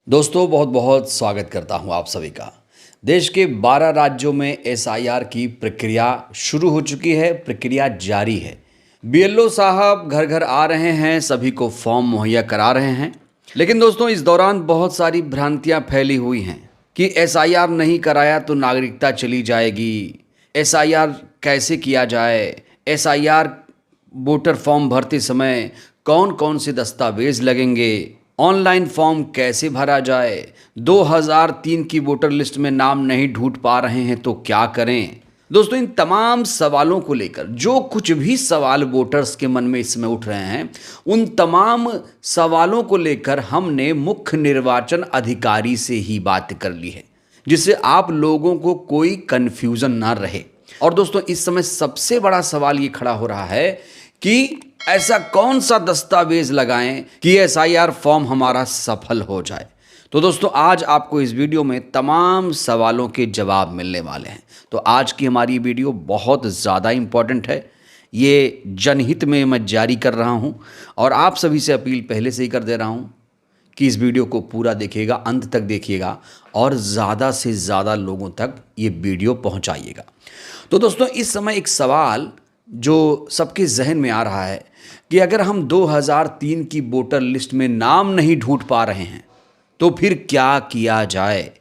दोस्तों बहुत बहुत स्वागत करता हूं आप सभी का। देश के 12 राज्यों में एसआईआर की प्रक्रिया शुरू हो चुकी है, प्रक्रिया जारी है। बीएलओ साहब घर घर आ रहे हैं, सभी को फॉर्म मुहैया करा रहे हैं। लेकिन दोस्तों इस दौरान बहुत सारी भ्रांतियां फैली हुई हैं कि एसआईआर नहीं कराया तो नागरिकता चली जाएगी, एसआईआर कैसे किया जाए, एसआईआर वोटर फॉर्म भरते समय कौन कौन से दस्तावेज लगेंगे, ऑनलाइन फॉर्म कैसे भरा जाए, 2003 की वोटर लिस्ट में नाम नहीं ढूंढ पा रहे हैं तो क्या करें। दोस्तों इन तमाम सवालों को लेकर जो कुछ भी सवाल वोटर्स के मन में इसमें उठ रहे हैं, उन तमाम सवालों को लेकर हमने मुख्य निर्वाचन अधिकारी से ही बात कर ली है, जिससे आप लोगों को कोई कंफ्यूजन ना रहे। और दोस्तों इस समय सबसे बड़ा सवाल ये खड़ा हो रहा है कि ऐसा कौन सा दस्तावेज लगाएं कि एसआईआर फॉर्म हमारा सफल हो जाए। तो दोस्तों आज आपको इस वीडियो में तमाम सवालों के जवाब मिलने वाले हैं। तो आज की हमारी वीडियो बहुत ज़्यादा इम्पॉर्टेंट है, ये जनहित में मैं जारी कर रहा हूं और आप सभी से अपील पहले से ही कर दे रहा हूं कि इस वीडियो को पूरा देखिएगा, अंत तक देखिएगा और ज़्यादा से ज़्यादा लोगों तक ये वीडियो पहुंचाइएगा। तो दोस्तों इस समय एक सवाल जो सबके जहन में आ रहा है कि अगर हम 2003 की वोटर लिस्ट में नाम नहीं ढूंढ पा रहे हैं तो फिर क्या किया जाए।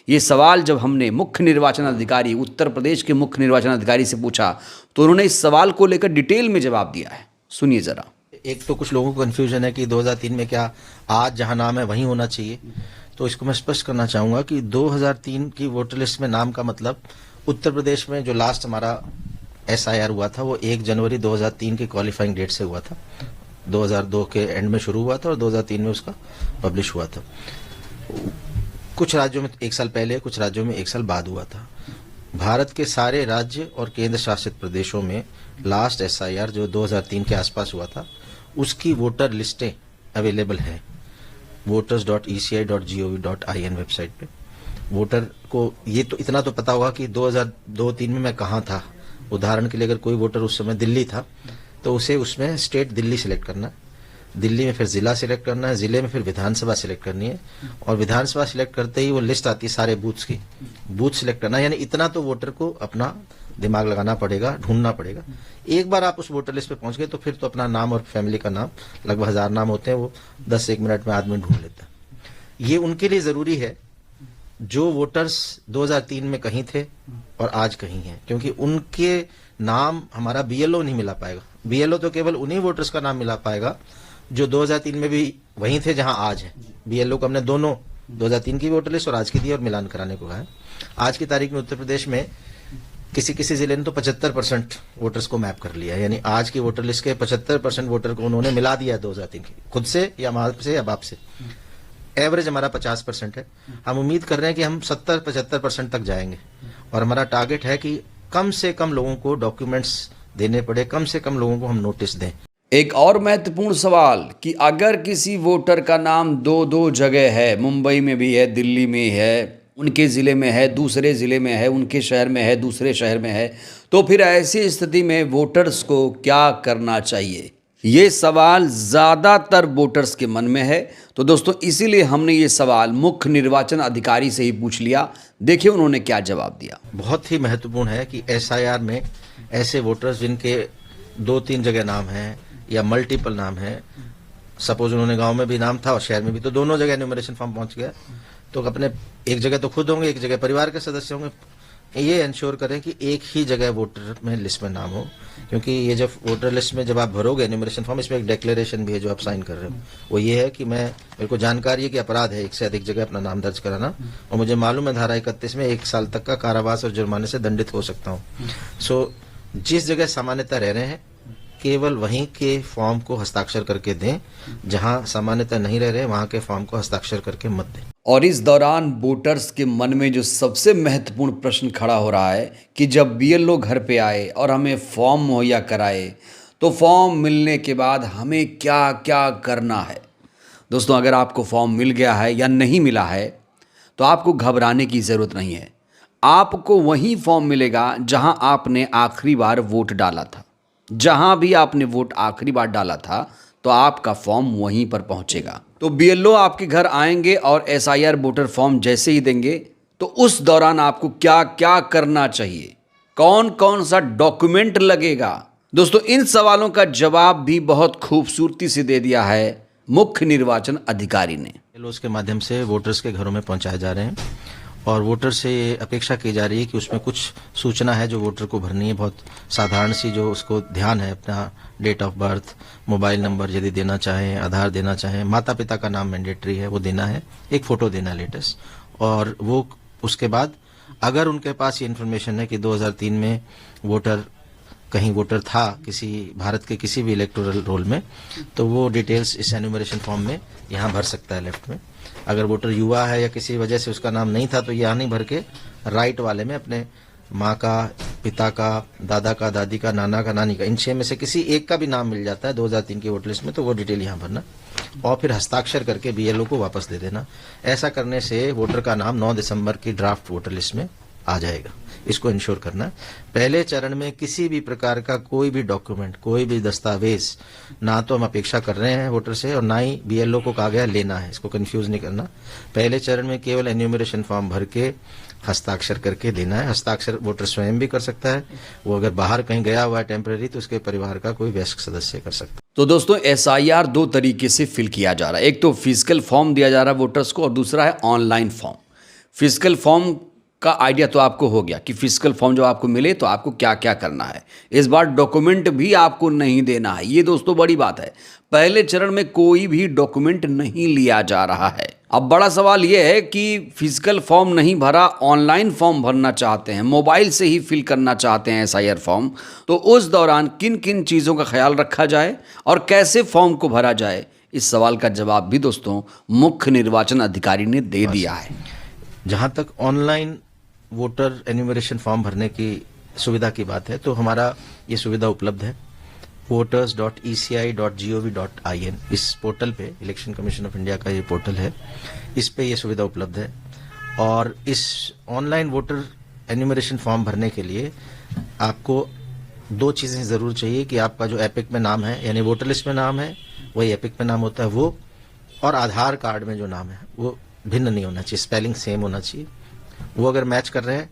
ये सवाल जब हमने मुख्य निर्वाचन अधिकारी, उत्तर प्रदेश के मुख्य निर्वाचन अधिकारी से पूछा तो उन्होंने इस सवाल को लेकर डिटेल में जवाब दिया है। सुनिए जरा। एक तो कुछ लोगों को कन्फ्यूजन है कि 2003 में क्या आज जहां नाम है वहीं होना चाहिए, तो इसको मैं स्पष्ट करना चाहूंगा कि 2003 की वोटर लिस्ट में नाम का मतलब उत्तर प्रदेश में जो लास्ट हमारा एसआईआर हुआ था वो 1 जनवरी 2003 के क्वालिफाइंग डेट से हुआ था। 2002 के एंड में शुरू हुआ था और 2003 में उसका पब्लिश हुआ था। कुछ राज्यों में 1 साल पहले, कुछ राज्यों में 1 साल बाद हुआ था। भारत के सारे राज्य और केंद्र शासित प्रदेशों में लास्ट एसआईआर जो 2003 के आसपास हुआ था उसकी वोटर लिस्टें अवेलेबल हैं voters.eci.gov.in वेबसाइट पे। वोटर को ये तो इतना तो पता होगा कि 2002-03 में मैं कहाँ था। उदाहरण के लिए अगर कोई वोटर उस समय दिल्ली था तो उसे उसमें स्टेट दिल्ली सिलेक्ट करना है, दिल्ली में फिर जिला सिलेक्ट करना है, जिले में फिर विधानसभा सिलेक्ट करनी है और विधानसभा सिलेक्ट करते ही वो लिस्ट आती है सारे बूथ्स की, बूथ सिलेक्ट करना है। यानी इतना तो वोटर को अपना दिमाग लगाना पड़ेगा, ढूंढना पड़ेगा। एक बार आप उस वोटर लिस्ट पे पहुंच गए तो फिर तो अपना नाम और फैमिली का नाम, लगभग 1000 नाम होते हैं, वो 10-1 मिनट में आदमी ढूंढ लेता है। ये उनके लिए जरूरी है जो वोटर्स 2003 में कहीं थे और आज कहीं हैं, क्योंकि उनके नाम हमारा बीएलओ नहीं मिला पाएगा। बीएलओ तो केवल उन्हीं वोटर्स का नाम मिला पाएगा जो 2003 में भी वहीं थे जहां आज है। बीएलओ को हमने दोनों 2003 की वोटर लिस्ट और आज की दी और मिलान कराने को कहा है। आज की तारीख में उत्तर प्रदेश में किसी किसी जिले ने तो 75% वोटर्स को मैप कर लिया है, यानी आज की वोटर लिस्ट के 75% वोटर को उन्होंने मिला दिया है 2003 की, खुद से या माँ से या बाप से। एवरेज हमारा 50% है। हम उम्मीद कर रहे हैं कि हम 70-75% तक जाएंगे और हमारा टारगेट है कि कम से कम लोगों को डॉक्यूमेंट्स देने पड़े, कम से कम लोगों को हम नोटिस दें। एक और महत्वपूर्ण सवाल कि अगर किसी वोटर का नाम दो जगह है, मुंबई में भी है, दिल्ली में है, उनके ज़िले में है, दूसरे ज़िले में है, उनके शहर में है, दूसरे शहर में है, तो फिर ऐसी स्थिति में वोटर्स को क्या करना चाहिए। ये सवाल ज़्यादातर वोटर्स के मन में है। तो दोस्तों इसीलिए हमने ये सवाल मुख्य निर्वाचन अधिकारी से ही पूछ लिया। देखिए उन्होंने क्या जवाब दिया। बहुत ही महत्वपूर्ण है कि एसआईआर में ऐसे वोटर्स जिनके 2-3 जगह नाम है या मल्टीपल नाम है, सपोज उन्होंने गांव में भी नाम था और शहर में भी, तो दोनों जगह एन्यूमरेशन फॉर्म पहुंच गया, तो अपने एक जगह तो खुद होंगे, एक जगह परिवार के सदस्य होंगे। ये इंश्योर करें कि एक ही जगह वोटर में लिस्ट में नाम हो, क्योंकि ये जब वोटर लिस्ट में जब आप भरोगे एन्यूमरेशन फॉर्म, इसमें एक डिक्लेरेशन भी है जो आप साइन कर रहे हो। वो ये है कि मेरे को जानकारी है कि अपराध है 1 से अधिक जगह अपना नाम दर्ज कराना और मुझे मालूम है धारा 31 में 1 साल तक का कारावास और जुर्माने से दंडित हो सकता हूँ। सो जिस जगह सामान्यतः रह रहे हैं केवल वहीं के फॉर्म को हस्ताक्षर करके दें, जहां सामान्यतः नहीं रह रहे वहां के फॉर्म को हस्ताक्षर करके मत दें। और इस दौरान वोटर्स के मन में जो सबसे महत्वपूर्ण प्रश्न खड़ा हो रहा है कि जब बीएलओ घर पे आए और हमें फॉर्म मुहैया कराए तो फॉर्म मिलने के बाद हमें क्या क्या करना है। दोस्तों अगर आपको फॉर्म मिल गया है या नहीं मिला है तो आपको घबराने की ज़रूरत नहीं है। आपको वही फॉर्म मिलेगा जहां आपने आखिरी बार वोट डाला था। जहां भी आपने वोट आखिरी बार डाला था तो आपका फॉर्म वहीं पर पहुंचेगा। तो बीएलओ आपके घर आएंगे और एसआईआर वोटर फॉर्म जैसे ही देंगे तो उस दौरान आपको क्या क्या करना चाहिए, कौन कौन सा डॉक्यूमेंट लगेगा, दोस्तों इन सवालों का जवाब भी बहुत खूबसूरती से दे दिया है मुख्य निर्वाचन अधिकारी ने। के माध्यम से वोटर्स के घरों में पहुंचाए जा रहे हैं और वोटर से अपेक्षा की जा रही है कि उसमें कुछ सूचना है जो वोटर को भरनी है, बहुत साधारण सी, जो उसको ध्यान है अपना date of birth, mobile number यदि देना चाहें, आधार देना चाहें, माता पिता का नाम मैंडेटरी है वो देना है, एक फोटो देना लेटेस्ट, और वो उसके बाद अगर उनके पास ये इन्फॉर्मेशन है कि 2003 में कहीं वोटर था किसी भारत के किसी भी इलेक्टोरल रोल में, तो वो डिटेल्स इस एन्यूमरेशन फॉर्म में यहाँ भर सकता है लेफ्ट में। अगर वोटर युवा है या किसी वजह से उसका नाम नहीं था तो यहाँ नहीं भर के राइट वाले में अपने माँ का, पिता का, दादा का, दादी का, नाना का, नानी का, इन 6 में से किसी एक का भी नाम मिल जाता है 2003 की वोटर लिस्ट में, तो वो डिटेल यहाँ भरना और फिर हस्ताक्षर करके बीएलओ को वापस दे देना। ऐसा करने से वोटर का नाम 9 दिसंबर की ड्राफ्ट वोटर लिस्ट में आ जाएगा। इसको इंश्योर करना। पहले चरण में किसी भी प्रकार का कोई भी डॉक्यूमेंट, कोई भी दस्तावेज ना तो हम अपेक्षा कर रहे हैं वोटर से और ना ही बीएलओ को कहा गया लेना है, इसको कंफ्यूज नहीं करना। पहले चरण में केवल एन्यूमरेशन फॉर्म भर के हस्ताक्षर करके देना है। हस्ताक्षर वोटर स्वयं भी कर सकता है, वो अगर बाहर कहीं गया हुआ है टेम्पररी तो उसके परिवार का कोई वयस्क सदस्य कर सकता है। तो दोस्तों एसआईआर 2 तरीके से फिल किया जा रहा है, एक तो फिजिकल फॉर्म दिया जा रहा है वोटर्स को और दूसरा है ऑनलाइन फॉर्म। फिजिकल फॉर्म का आइडिया तो आपको हो गया कि फिजिकल फॉर्म जब आपको मिले तो आपको क्या क्या करना है। इस बार डॉक्यूमेंट भी आपको नहीं देना है, ये दोस्तों बड़ी बात है। पहले चरण में कोई भी डॉक्यूमेंट नहीं लिया जा रहा है। अब बड़ा सवाल ये है कि फिजिकल फॉर्म नहीं भरा, ऑनलाइन फॉर्म भरना चाहते हैं, मोबाइल से ही फिल करना चाहते हैं एसआईआर फॉर्म, तो उस दौरान किन किन चीज़ों का ख्याल रखा जाए और कैसे फॉर्म को भरा जाए, इस सवाल का जवाब भी दोस्तों मुख्य निर्वाचन अधिकारी ने दे दिया है। जहां तक ऑनलाइन वोटर एन्यूमरेशन फॉर्म भरने की सुविधा की बात है तो हमारा ये सुविधा उपलब्ध है voters.eci.gov.in इस पोर्टल पे, इलेक्शन कमीशन ऑफ इंडिया का ये पोर्टल है, इस पे ये सुविधा उपलब्ध है। और इस ऑनलाइन वोटर एन्यूमरेशन फॉर्म भरने के लिए आपको 2 चीज़ें ज़रूर चाहिए कि आपका जो एपिक में नाम है, यानी वोटर लिस्ट में नाम है वही एपिक में नाम होता है वो, और आधार कार्ड में जो नाम है वो भिन्न नहीं होना चाहिए, स्पेलिंग सेम होना चाहिए। वो अगर मैच कर रहे हैं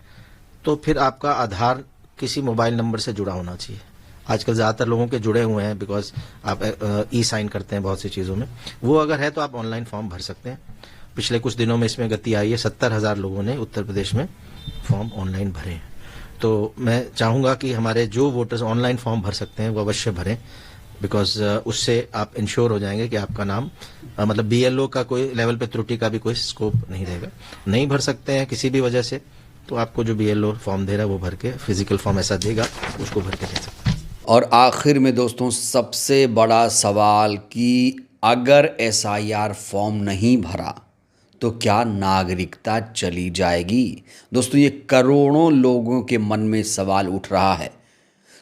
तो फिर आपका आधार किसी मोबाइल नंबर से जुड़ा होना चाहिए। आजकल ज़्यादातर लोगों के जुड़े हुए हैं बिकॉज आप ई साइन करते हैं बहुत सी चीज़ों में, वो अगर है तो आप ऑनलाइन फॉर्म भर सकते हैं। पिछले कुछ दिनों में इसमें गति आई है, 70,000 लोगों ने उत्तर प्रदेश में फॉर्म ऑनलाइन भरे हैं। तो मैं चाहूँगा कि हमारे जो वोटर्स ऑनलाइन फॉर्म भर सकते हैं वो अवश्य भरें, बिकॉज उससे आप इंश्योर हो जाएंगे कि आपका नाम मतलब बीएलओ का कोई लेवल पे त्रुटि का भी कोई स्कोप नहीं रहेगा। नहीं भर सकते हैं किसी भी वजह से तो आपको जो बीएलओ फॉर्म दे रहा है वो भर के, फिजिकल फॉर्म ऐसा देगा उसको भर के दे सकते हैं। और आखिर में दोस्तों सबसे बड़ा सवाल कि अगर एसआईआर फॉर्म नहीं भरा तो क्या नागरिकता चली जाएगी? दोस्तों ये करोड़ों लोगों के मन में सवाल उठ रहा है।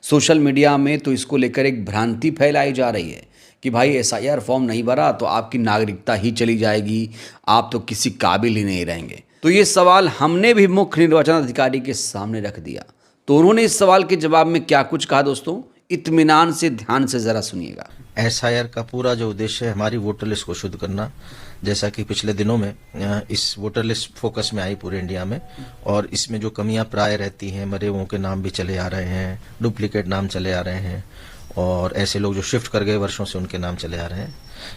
सोशल मीडिया में तो इसको लेकर एक भ्रांति फैलाई जा रही है कि भाई एसआईआर फॉर्म नहीं भरा तो आपकी नागरिकता ही चली जाएगी, आप तो किसी काबिल ही नहीं रहेंगे। तो ये सवाल हमने भी मुख्य निर्वाचन अधिकारी के सामने रख दिया, तो उन्होंने इस सवाल के जवाब में क्या कुछ कहा दोस्तों, इत्मीनान से ध्यान से ज़रा सुनिएगा। एसआईआर का पूरा जो उद्देश्य है हमारी वोटर लिस्ट को शुद्ध करना, जैसा कि पिछले दिनों में इस वोटर लिस्ट फोकस में आई पूरे इंडिया में, और इसमें जो कमियां प्राय रहती हैं, मरे हुओं के नाम भी चले आ रहे हैं, डुप्लीकेट नाम चले आ रहे हैं, और ऐसे लोग जो शिफ्ट कर गए वर्षों से उनके नाम चले आ रहे हैं।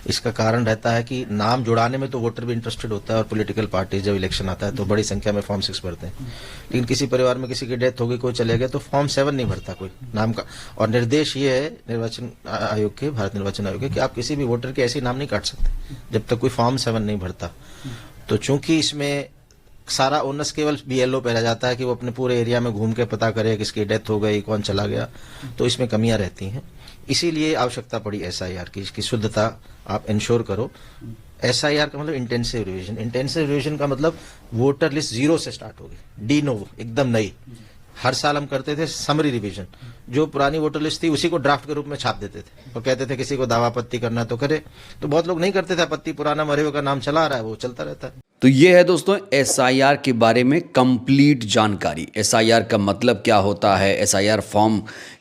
इसका कारण रहता है कि नाम जुड़ाने में तो वोटर भी इंटरेस्टेड होता है और पॉलिटिकल पार्टी जब इलेक्शन आता है तो बड़ी संख्या में फॉर्म 6 भरते हैं, लेकिन किसी परिवार में किसी की डेथ हो गई, कोई चले गए तो फॉर्म 7 नहीं भरता कोई नाम का। और निर्देश ये है निर्वाचन आयोग के, भारत निर्वाचन आयोग के, कि आप किसी भी वोटर के ऐसे नाम नहीं काट सकते जब तक कोई फॉर्म 7 नहीं भरता। तो चूंकि इसमें सारा ओनस केवल बीएलओ पे रह जाता है कि वो अपने पूरे एरिया में घूम के पता करे किसकी डेथ हो गई, कौन चला गया, तो इसमें कमियां रहती हैं। इसीलिए आवश्यकता पड़ी एसआईआर की, इसकी शुद्धता आप इंश्योर करो। एसआईआर का मतलब इंटेंसिव रिवीजन, इंटेंसिव रिवीजन का मतलब वोटर लिस्ट 0 से स्टार्ट होगी, डी नोवो, एकदम नई। हर साल हम करते थे समरी रिवीजन, जो पुरानी वोटर लिस्ट थी उसी को ड्राफ्ट के रूप में छाप देते थे और कहते थे किसी को दावा आपत्ति करना तो करे। तो बहुत लोग नहीं करते थे आपत्ति, पुराना मरे हुए का नाम चला आ रहा है वो चलता रहता है। तो ये है दोस्तों एसआईआर के बारे में कंप्लीट जानकारी। एसआईआर का मतलब क्या होता है, एसआईआर फॉर्म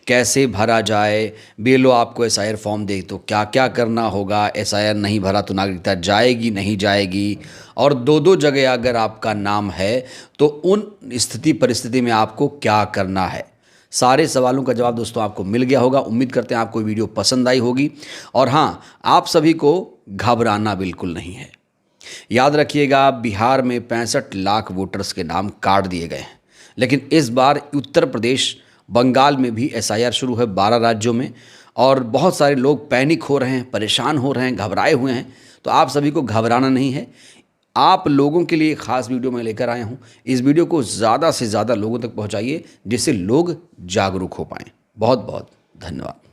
कैसे भरा जाए, बीएलओ आपको एसआईआर फॉर्म दे तो क्या क्या करना होगा, एसआईआर नहीं भरा तो नागरिकता जाएगी नहीं जाएगी, और दो जगह अगर आपका नाम है तो उन स्थिति परिस्थिति में आपको क्या करना है। सारे सवालों का जवाब दोस्तों आपको मिल गया होगा। उम्मीद करते हैं आपको वीडियो पसंद आई होगी। और हाँ, आप सभी को घबराना बिल्कुल नहीं है। याद रखिएगा, बिहार में 65 लाख वोटर्स के नाम काट दिए गए हैं, लेकिन इस बार उत्तर प्रदेश, बंगाल में भी एसआईआर शुरू है 12 राज्यों में, और बहुत सारे लोग पैनिक हो रहे हैं, परेशान हो रहे हैं, घबराए हुए हैं। तो आप सभी को घबराना नहीं है। आप लोगों के लिए खास वीडियो मैं लेकर आया हूँ। इस वीडियो को ज़्यादा से ज़्यादा लोगों तक पहुँचाइए, जिससे लोग जागरूक हो पाएँ। बहुत बहुत धन्यवाद।